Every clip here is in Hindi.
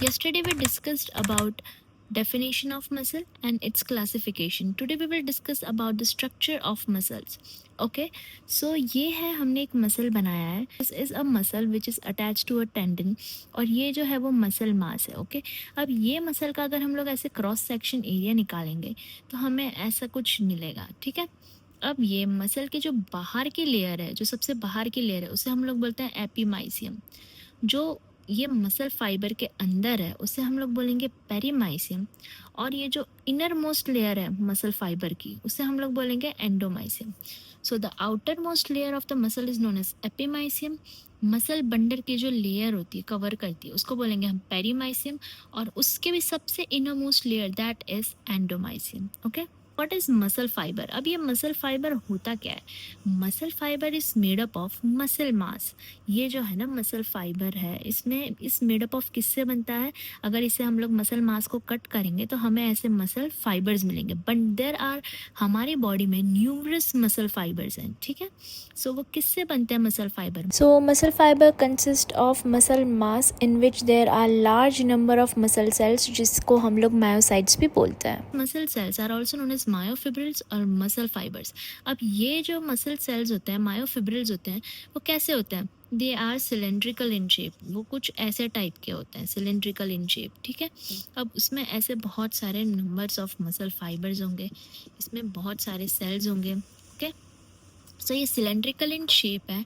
Yesterday we discussed about definition of muscle and its classification. Today we will discuss about the structure of muscles. Okay, so ये है हमने एक मसल बनाया है. This is a muscle which is attached to a tendon और ये जो है वो मसल मास है. ओके, अब ये मसल का अगर हम लोग ऐसे क्रॉस सेक्शन एरिया निकालेंगे तो हमें ऐसा कुछ मिलेगा. ठीक है, अब ये मसल के जो बाहर की लेयर है, जो सबसे बाहर की लेयर है, उसे हम लोग बोलते हैं एपीमाइसियम. जो ये मसल फाइबर के अंदर है उसे हम लोग बोलेंगे पेरीमाइसियम, और ये जो इनर मोस्ट लेयर है मसल फाइबर की उसे हम लोग बोलेंगे endomysium. So the outer most layer of the muscle is known as epimysium. Muscle bundle की जो लेयर होती है, कवर करती है, उसको बोलेंगे हम पेरीमाइसियम, और उसके भी सबसे inner most layer that is endomysium. Okay, what is muscle fibre? अब ये मसल फाइबर होता क्या है? Muscle fibre is made up of muscle mass. ये जो है ना मसल फाइबर है, इसमें इस मेडअप ऑफ किससे बनता है? अगर इसे हम लोग मसल मास को कट करेंगे तो हमें ऐसे मसल फाइबर्स मिलेंगे. बट देयर आर, हमारी बॉडी में न्यूमरस मसल फाइबर्स हैं. ठीक है, सो वो किससे बनते हैं muscle fibre? So, muscle fiber consist of muscle mass in which there are large number of muscle cells जिसको हम लोग मायोसाइट्स भी बोलते हैं. Muscle cells are also known as myofibrils और मसल फाइबर्स. अब ये जो मसल सेल्स होते हैं, मायोफिब्रिल्स होते हैं, वो कैसे होते हैं? They are cylindrical in shape. वो कुछ ऐसे टाइप के होते हैं, सिलेंड्रिकल इन शेप. ठीक है, अब उसमें ऐसे बहुत सारे नंबर्स ऑफ मसल फाइबर्स होंगे, इसमें बहुत सारे सेल्स होंगे. ओके, सो ये सिलेंड्रिकल इन शेप है,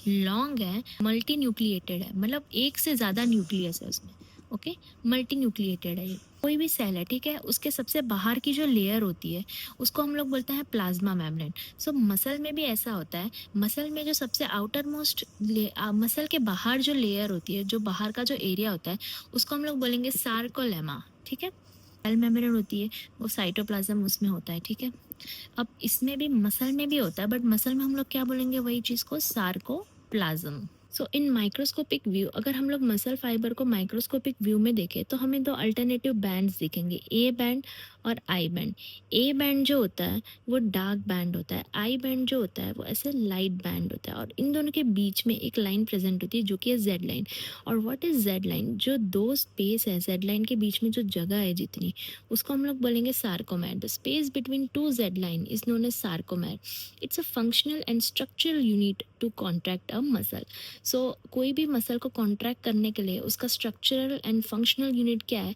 लॉन्ग है, मल्टी न्यूक्लिएटेड है, मतलब एक से ज़्यादा न्यूक्लियस है उसमें. ओके, मल्टी न्यूक्लिएटेड है. ये कोई भी सेल है, ठीक है, उसके सबसे बाहर की जो लेयर होती है उसको हम लोग बोलते हैं प्लाज्मा मेम्ब्रेन. सो मसल में भी ऐसा होता है. मसल में जो सबसे आउटर मोस्ट मसल के बाहर जो लेयर होती है, जो बाहर का जो एरिया होता है, उसको हम लोग बोलेंगे सार्कोलेमा. ठीक है, सेल मेम्ब्रेन होती है, वो साइटोप्लाज्म उसमें होता है. ठीक है, अब इसमें भी मसल में भी होता है, बट मसल में हम लोग क्या बोलेंगे? वही चीज़ को सार्कोप्लाज्म. सो इन माइक्रोस्कोपिक व्यू, अगर हम लोग मसल फाइबर को माइक्रोस्कोपिक व्यू में देखें तो हमें दो अल्टरनेटिव बैंड्स दिखेंगे, ए बैंड और आई बैंड. ए बैंड जो होता है वो डार्क बैंड होता है, आई बैंड जो होता है वो ऐसे लाइट बैंड होता है, और इन दोनों के बीच में एक लाइन प्रेजेंट होती है जो कि है जेड लाइन. और व्हाट इज जेड लाइन? जो दो स्पेस है जेड लाइन के बीच में, जो जगह है जितनी, उसको हम लोग बोलेंगे sarcomere. The space between two Z line is known as sarcomere. It's a functional and structural unit to contract a muscle. So कोई भी मसल को कॉन्ट्रैक्ट करने के लिए उसका स्ट्रक्चरल एंड फंक्शनल यूनिट क्या है?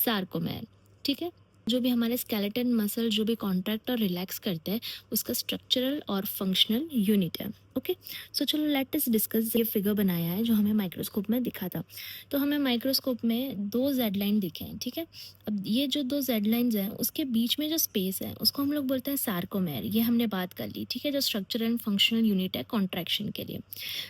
सार्कोमेर. ठीक है, जो भी हमारे स्केलेटन मसल जो भी कॉन्ट्रैक्ट और रिलैक्स करते हैं उसका स्ट्रक्चरल और फंक्शनल यूनिट है. ओके, सो चलो लेट अस डिस्कस. ये फिगर बनाया है जो हमें माइक्रोस्कोप में दिखा था. तो हमें माइक्रोस्कोप में दो जेड लाइन दिखे हैं. ठीक है, अब ये जो दो जेड लाइंस हैं उसके बीच में जो स्पेस है उसको हम लोग बोलते हैं सार्कोमेर. ये हमने बात कर ली. ठीक है, जो स्ट्रक्चरल एंड फंक्शनल यूनिट है कॉन्ट्रैक्शन के लिए.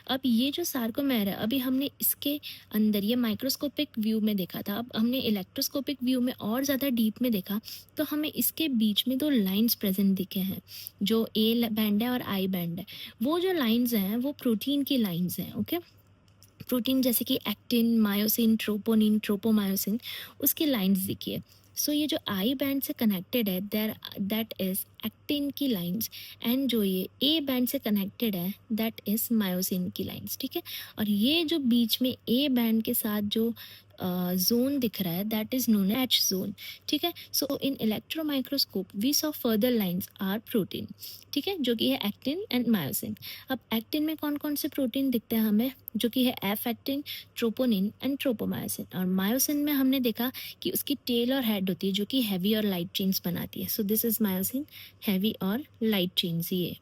अब ये जो सार्कोमेर है, अभी हमने इसके अंदर ये माइक्रोस्कोपिक व्यू में देखा था. अब हमने इलेक्ट्रोस्कोपिक व्यू में और ज़्यादा डीप में देखा तो हमें इसके बीच में दो लाइंस प्रेजेंट दिखे हैं, जो ए बैंड है और आई बैंड है. वो जो लाइंस हैं वो प्रोटीन की लाइंस हैं. ओके, प्रोटीन जैसे कि एक्टिन, मायोसिन, ट्रोपोनिन, ट्रोपोमायोसिन, उसकी लाइंस दिखिए. सो ये जो आई बैंड से कनेक्टेड है दैट इज एक्टिन की लाइंस, एंड जो ये ए बैंड से कनेक्टेड है दैट इज मायोसिन की लाइंस. ठीक है, और ये जो बीच में ए बैंड के साथ जो जोन दिख रहा है that is known H zone. ठीक है, so in electro microscope we saw further lines are protein. ठीक है, जो कि है एक्टिन एंड मायोसिन. अब एक्टिन में कौन कौन से प्रोटीन दिखते हैं हमें? जो कि है F actin, troponin and tropomyosin. और मायोसिन में हमने देखा कि उसकी टेल और हेड होती है जो कि हैवी और लाइट चेन्स बनाती है. So this is myosin, heavy और लाइट चेन्स. ये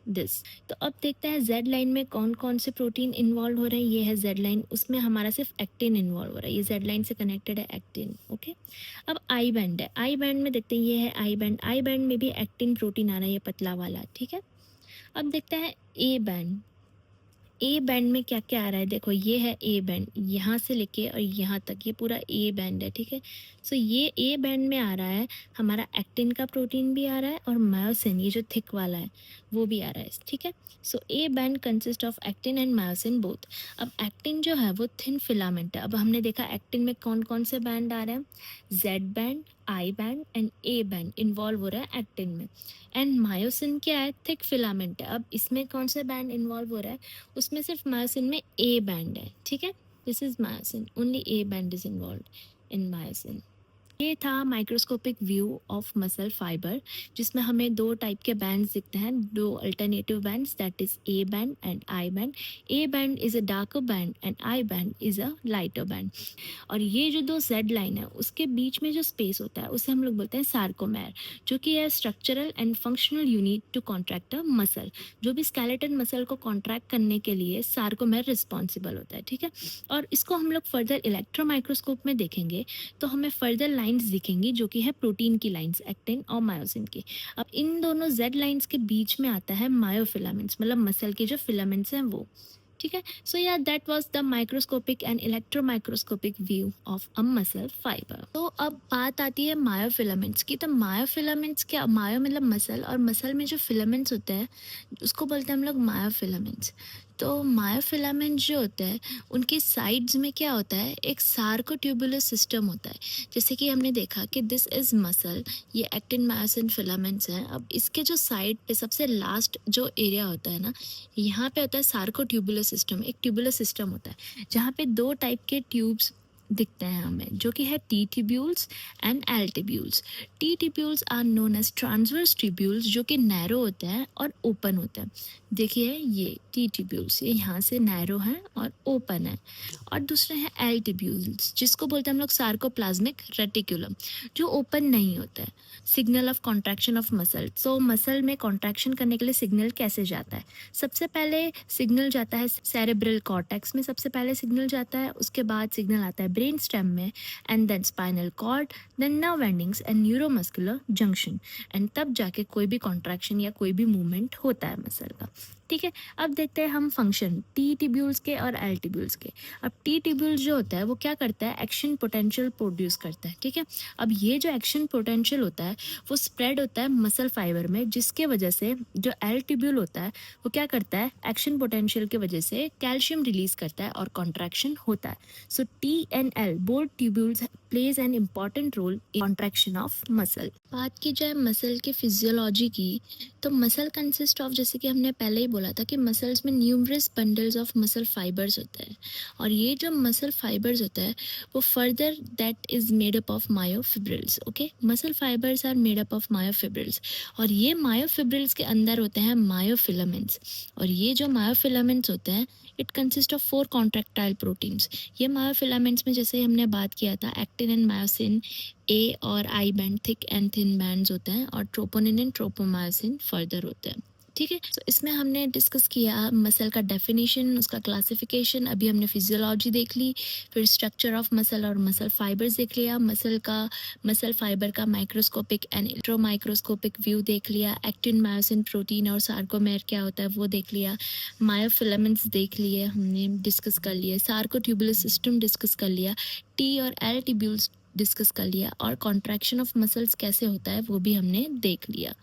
दिस. तो अब देखते हैं जेड लाइन में कौन कौन से प्रोटीन इन्वॉल्व हो रहे हैं. ये है जेड लाइन, उसमें हमारा सिर्फ एक्टिन इन्वॉल्व हो रहा है. ये जेड लाइन से कनेक्टेड है एक्टिन. ओके, अब आई बैंड है. आई बैंड में देखते हैं, ये है आई बैंड. आई बैंड में भी एक्टिन प्रोटीन आ रहा है, ये पतला वाला. ठीक है, अब देखते हैं ए बैंड. ए बैंड में क्या क्या आ रहा है? देखो, ये है ए बैंड, यहाँ से लेके और यहाँ तक ये पूरा ए बैंड है. ठीक है, सो ये ए बैंड में आ रहा है हमारा एक्टिन का प्रोटीन भी आ रहा है, और मायोसिन ये जो थिक वाला है वो भी आ रहा है. ठीक है, so A band consist of actin and myosin both. अब एक्टिन जो है वो थिन फिलामेंट है. अब हमने देखा एक्टिन में कौन कौन से बैंड आ रहे हैं? Z band, I band and A band involve हो रहा है एक्टिन में. एंड मायोसिन क्या है? थिक फिलामेंट है. अब इसमें कौन से बैंड इन्वॉल्व हो रहा है? उसमें सिर्फ मायोसिन में ए बैंड है. ठीक है, this is myosin, only A band is involve in myosin. ये था microscopic view of muscle fibre, जिसमें हमें दो टाइप के बैंड्स दिखते हैं, दो alternative bands, that is A band and I band. A band is a darker band and I band is a lighter band. और ये जो दो जेड लाइन है उसके बीच में जो स्पेस होता है उसे हम लोग बोलते हैं सार्कोमेर, जो कि है structural and functional unit to contract a muscle. जो भी स्केलेटन मसल को कॉन्ट्रैक्ट करने के लिए सार्कोमेर रिस्पॉन्सिबल होता है, ठीक है। और इसको हम लोग फर्दर इलेक्ट्रो माइक्रोस्कोप में देखेंगे तो हमें फर्दर लाइंस दिखेंगी जो कि है प्रोटीन की लाइंस, एक्टिन और मायोसिन की। अब इन दोनों जेड लाइंस के बीच में आता है मायोफिलामेंट्स, मतलब मसल के जो फिलामेंट्स हैं वो, ठीक है। सो या that was the microscopic and electro microscopic view of a muscle fibre. तो अब बात आती है मायोफिलामेंट्स की। तो मायोफिलामेंट्स क्या, मायो मतलब मसल, और मसल में जो फिलामेंट्स होते हैं उसको बोलते हैं हम लोग मायोफिलामेंट्स। तो मायोफिलामेंट जो होते हैं उनकी साइड्स में क्या होता है, एक सार्कोट्यूबुलर सिस्टम होता है। जैसे कि हमने देखा कि दिस इज मसल, ये एक्टिन मायोसिन फिलामेंट्स हैं। अब इसके जो साइड पे सबसे लास्ट जो एरिया होता है ना, यहाँ पे होता है सार्कोट्यूबुलर सिस्टम। एक ट्यूबुलर सिस्टम होता है जहाँ पे दो टाइप के ट्यूब्स दिखते हैं हमें, जो कि है T tubules and L tubules. T tubules are known as transverse tubules, जो कि नैरो होते हैं और ओपन होते हैं। देखिए ये टी ट्यूब्यूल्स, ये यहाँ से नैरो हैं और ओपन है। और दूसरे हैं एल ट्यूब्यूल्स, जिसको बोलते हैं हम लोग सार्कोप्लाज्मिक रेटिकुलम, जो ओपन नहीं होता है। Signal of contraction of muscle. So muscle में कॉन्ट्रैक्शन करने के लिए सिग्नल कैसे जाता है, सबसे पहले सिग्नल जाता है सेरेब्रल कॉर्टेक्स में, सबसे पहले सिग्नल जाता है, उसके बाद सिग्नल आता है ब्रेन स्टेम में, and then spinal cord, then nerve endings and neuromuscular junction, and तब जाके कोई भी कॉन्ट्रैक्शन या कोई भी मूवमेंट होता है मसल का, ठीक है। अब देखते हैं हम फंक्शन टी ट्यूब्यूल्स के और एल ट्यूब्यूल्स के। अब टी ट्यूब्यूल्स जो होता है वो क्या करता है, एक्शन पोटेंशियल प्रोड्यूस करता है, ठीक है। अब ये जो एक्शन पोटेंशियल होता है वो स्प्रेड होता है मसल फाइबर में, जिसके वजह से जो एल ट्यूब्यूल होता है वो क्या करता है, एक्शन पोटेंशियल की वजह से कैल्शियम रिलीज करता है और कॉन्ट्रैक्शन होता है। So T and L both tubules plays an important role in contraction of muscle. बात की जाए मसल के फिजियोलॉजी की, तो मसल कंसिस्ट ऑफ, जैसे कि हमने पहले ही बोला था कि मसल्स में numerous bundles of muscle fibres होते हैं। और ये जो मसल फाइबर्स होता है वो further that is made up of myofibrils. Okay, muscle fibres are made up of myofibrils, और ये मायोफिब्रिल्स के अंदर होते हैं मायोफिलामेंट्स। और ये जो मायोफिलामेंट्स होते हैं it consist of 4 contractile proteins. ये मायोफिलामेंट्स में जैसे हमने बात किया था, एक्टिन एंड मायोसिन, ए और I band, thick and thin bands होते हैं, और ट्रोपोनिन एंड ट्रोपोमायोसिन फर्दर होते हैं, ठीक है। तो इसमें हमने डिस्कस किया मसल का डेफिनेशन, उसका क्लासिफिकेशन, अभी हमने फिजियोलॉजी देख ली, फिर स्ट्रक्चर ऑफ मसल और मसल फाइबर्स देख लिया, मसल फाइबर का microscopic and electro microscopic view देख लिया, एक्टिन मायोसिन प्रोटीन और सार्कोमेर क्या होता है वो देख लिया, मायोफिलामेंट्स देख लिए, हमने डिस्कस कर लिए, सार्कोट्यूबुलर सिस्टम डिस्कस कर लिया, टी और एल ट्यूब्यूल्स डिस्कस कर लिया, और कॉन्ट्रैक्शन ऑफ मसल्स कैसे होता है वो भी हमने देख लिया।